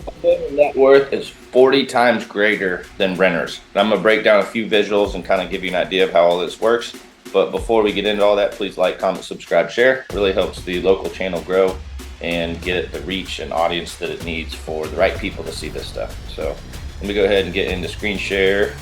Homeowner net worth is 40 times greater than renters. And I'm going to break down a few visuals and kind of give you an idea of how all this works. But before we get into all that, please like, comment, subscribe, share. It really helps the local channel grow and get it the reach and audience that it needs for the right people to see this stuff. So let me go ahead and get into screen share.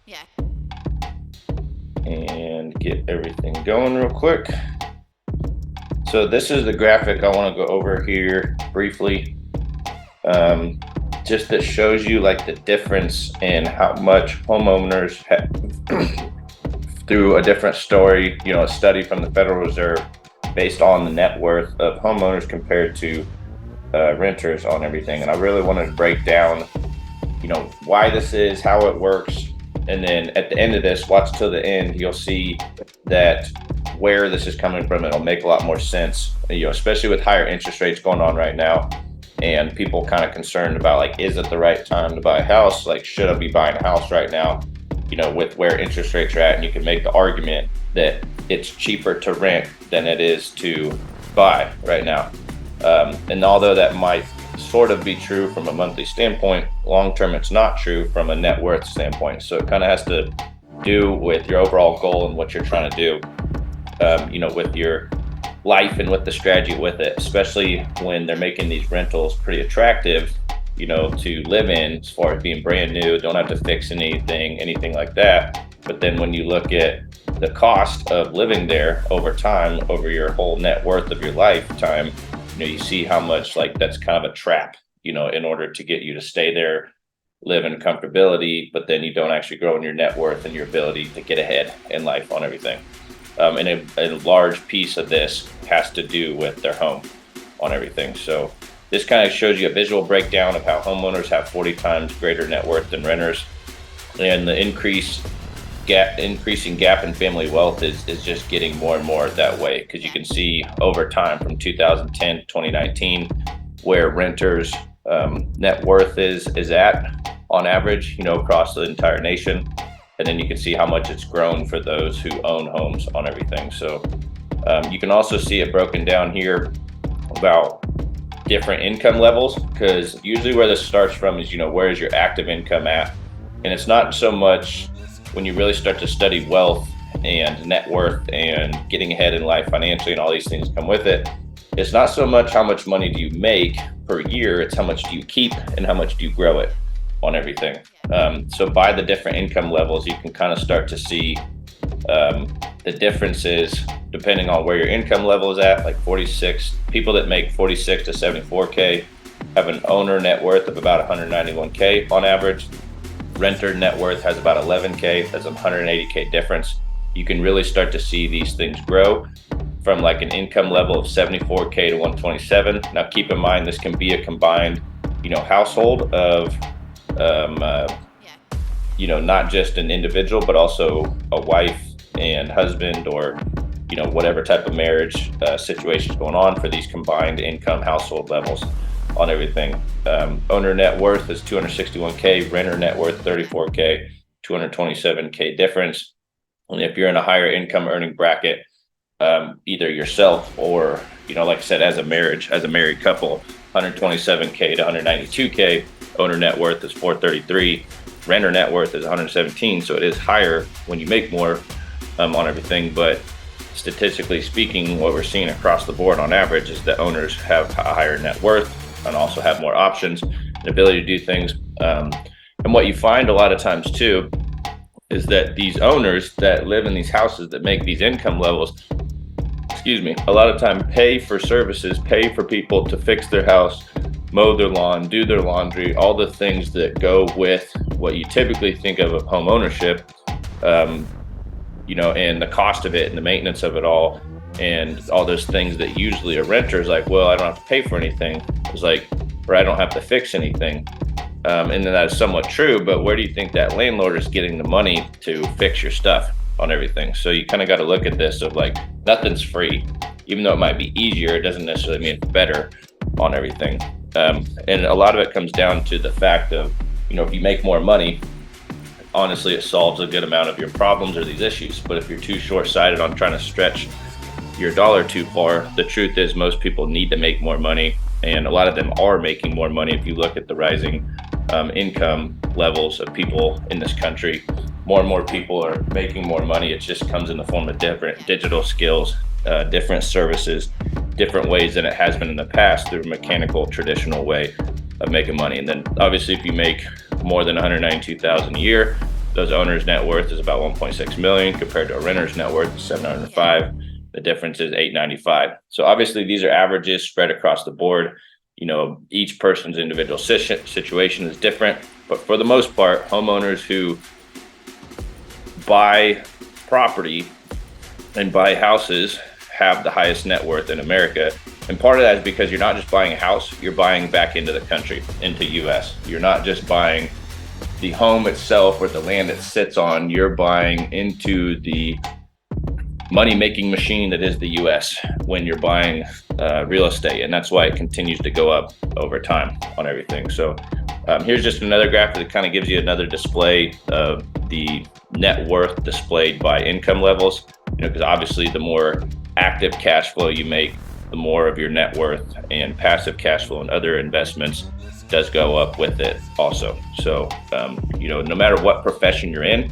Yeah. And get everything going real quick. So this is the graphic I want to go over here briefly. Just that shows you like the difference in how much homeowners have through a different story, a study from the Federal Reserve based on the net worth of homeowners compared to renters on everything. And I really wanted to break down, why this is, how it works. And then at the end of this, watch till the end, you'll see that where this is coming from, it'll make a lot more sense, especially with higher interest rates going on right now. And people kind of concerned about like, is it the right time to buy a house? Like, should I be buying a house right now? With where interest rates are at, and you can make the argument that it's cheaper to rent than it is to buy right now. And although that might sort of be true from a monthly standpoint, long term it's not true from a net worth standpoint. So it kind of has to do with your overall goal and what you're trying to do, with your life and with the strategy with it, especially when they're making these rentals pretty attractive, to live in, as far as being brand new, don't have to fix anything like that. But then when you look at the cost of living there over time, over your whole net worth of your lifetime, you see how much like that's kind of a trap, in order to get you to stay there, live in comfortability, but then you don't actually grow in your net worth and your ability to get ahead in life on everything. And a large piece of this has to do with their home on everything. So this kind of shows you a visual breakdown of how homeowners have 40 times greater net worth than renters. And the increasing gap in family wealth is just getting more and more that way, because you can see over time from 2010 to 2019 where renters net worth is at on average, across the entire nation. And then you can see how much it's grown for those who own homes on everything. So you can also see it broken down here about different income levels, because usually where this starts from is, where is your active income at? And it's not so much when you really start to study wealth and net worth and getting ahead in life financially and all these things come with it. It's not so much how much money do you make per year, it's how much do you keep and how much do you grow it on everything. So by the different income levels, you can kind of start to see the differences depending on where your income level is at. Like 46 people that make 46 to 74K have an owner net worth of about 191K on average. Renter net worth has about 11K. That's a 180K difference. You can really start to see these things grow from like an income level of 74K to 127. Now keep in mind, this can be a combined, household of not just an individual, but also a wife and husband, or whatever type of marriage situation is going on for these combined income household levels on everything. Owner net worth is 261K, renter net worth 34K, 227K difference. And if you're in a higher income earning bracket, either yourself or like I said, as a married couple, 127K to 192K. Owner net worth is 433, renter net worth is 117. So it is higher when you make more on everything. But statistically speaking, what we're seeing across the board on average is that owners have a higher net worth and also have more options and ability to do things. And what you find a lot of times too is that these owners that live in these houses that make these income levels, a lot of time pay for services, pay for people to fix their house, mow their lawn, do their laundry, all the things that go with what you typically think of home ownership, and the cost of it and the maintenance of it all, and all those things that usually a renter is like, well, I don't have to pay for anything. It's like, or I don't have to fix anything. And then that is somewhat true, but where do you think that landlord is getting the money to fix your stuff on everything? So you kind of got to look at this of like, nothing's free. Even though it might be easier, it doesn't necessarily mean it's better on everything. And a lot of it comes down to the fact of, if you make more money, honestly, it solves a good amount of your problems or these issues. But if you're too short-sighted on trying to stretch your dollar too far, the truth is most people need to make more money and a lot of them are making more money. If you look at the rising income levels of people in this country, more and more people are making more money. It just comes in the form of different digital skills, different services, different ways than it has been in the past through a mechanical, traditional way of making money. And then obviously if you make more than $192,000 a year, those owners' net worth is about $1.6 million compared to a renter's net worth of $705. The difference is $895. So obviously these are averages spread across the board. Each person's individual situation is different, but for the most part, homeowners who buy property and buy houses have the highest net worth in America. And part of that is because you're not just buying a house, you're buying back into the country, into US. You're not just buying the home itself or the land it sits on, you're buying into the money-making machine that is the US when you're buying real estate. And that's why it continues to go up over time on everything. So here's just another graph that kind of gives you another display of the net worth displayed by income levels. Because obviously the more active cash flow you make, the more of your net worth, and passive cash flow and other investments does go up with it also. So, no matter what profession you're in,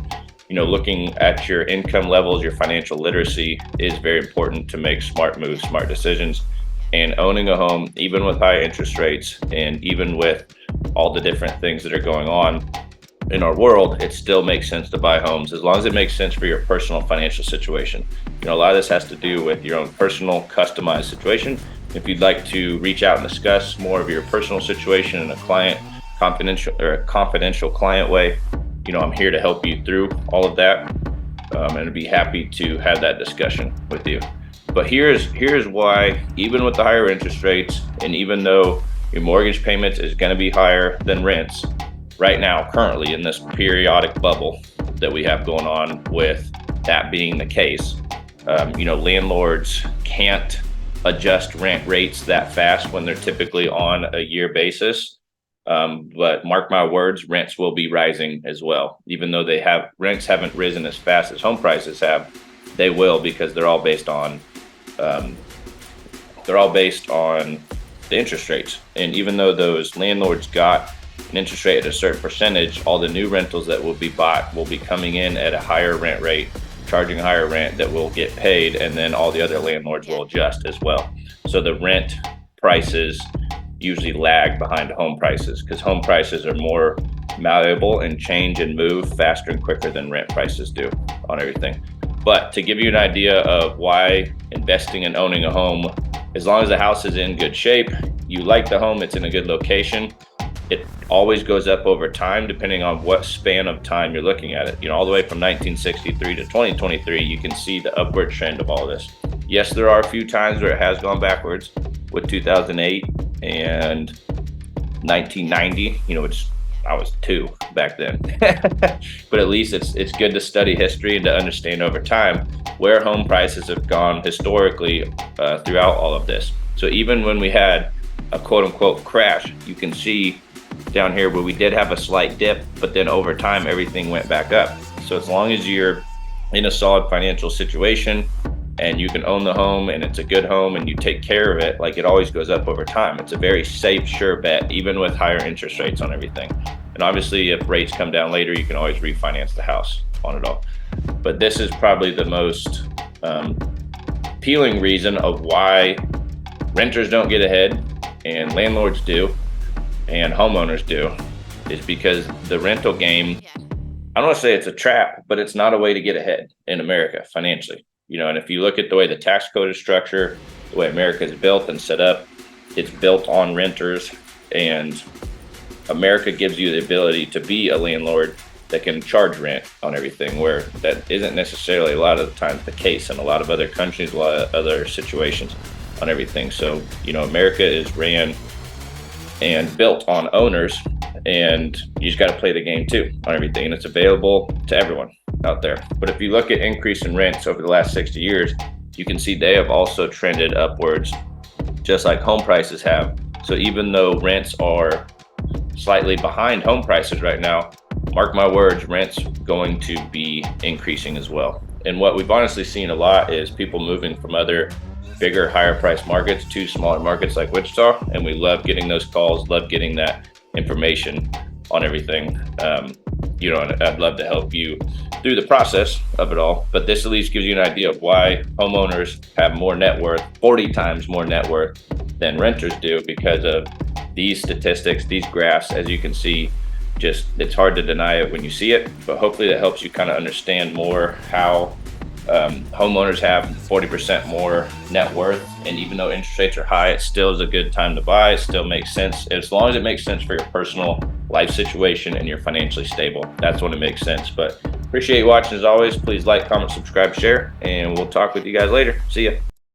looking at your income levels, your financial literacy is very important to make smart moves, smart decisions. And owning a home, even with high interest rates and even with all the different things that are going on in our world, it still makes sense to buy homes as long as it makes sense for your personal financial situation. A lot of this has to do with your own personal customized situation. If you'd like to reach out and discuss more of your personal situation in a confidential client way, I'm here to help you through all of that, and I'd be happy to have that discussion with you. But here's why, even with the higher interest rates, and even though your mortgage payments is going to be higher than rents right now, currently in this periodic bubble that we have going on, with that being the case, landlords can't adjust rent rates that fast when they're typically on a year basis. But mark my words, rents will be rising as well. Even though rents haven't risen as fast as home prices have, they will, because they're all based on the interest rates. And even though those landlords got an interest rate at a certain percentage, all the new rentals that will be bought will be coming in at a higher rent rate, charging higher rent that will get paid, and then all the other landlords will adjust as well. So the rent prices usually lag behind home prices, because home prices are more malleable and change and move faster and quicker than rent prices do on everything. But to give you an idea of why investing and owning a home, as long as the house is in good shape, you like the home, it's in a good location, it always goes up over time depending on what span of time you're looking at it. All the way from 1963 to 2023, you can see the upward trend of all this. Yes, there are a few times where it has gone backwards, with 2008 and 1990, which I was 2 back then. But at least it's good to study history and to understand over time where home prices have gone historically throughout all of this. So even when we had a quote unquote crash, you can see down here where we did have a slight dip, but then over time everything went back up. So as long as you're in a solid financial situation and you can own the home and it's a good home and you take care of it, like, it always goes up over time. It's a very safe, sure bet, even with higher interest rates on everything. And obviously if rates come down later, you can always refinance the house on it all. But this is probably the most appealing reason of why renters don't get ahead and landlords do and homeowners do, is because the rental game, I don't want to say it's a trap, but it's not a way to get ahead in America financially. And if you look at the way the tax code is structured, the way America is built and set up, it's built on renters, and America gives you the ability to be a landlord that can charge rent on everything, where that isn't necessarily a lot of the times the case in a lot of other countries, a lot of other situations on everything. So, America is ran and built on owners, and you just got to play the game too on everything, and it's available to everyone out there. But if you look at increase in rents over the last 60 years, you can see they have also trended upwards, just like home prices have. So even though rents are slightly behind home prices right now, mark my words, rent's going to be increasing as well. And what we've honestly seen a lot is people moving from other bigger, higher price markets to smaller markets like Wichita. And we love getting those calls, love getting that information on everything. You know, and I'd love to help you through the process of it all. But this at least gives you an idea of why homeowners have more net worth, 40 times more net worth than renters do, because of these statistics, these graphs. As you can see, just it's hard to deny it when you see it, but hopefully that helps you kind of understand more how homeowners have 40% more net worth. And even though interest rates are high, it still is a good time to buy. It still makes sense, as long as it makes sense for your personal life situation and you're financially stable. That's when it makes sense. But appreciate you watching as always. Please like, comment, subscribe, share, and we'll talk with you guys later. See ya.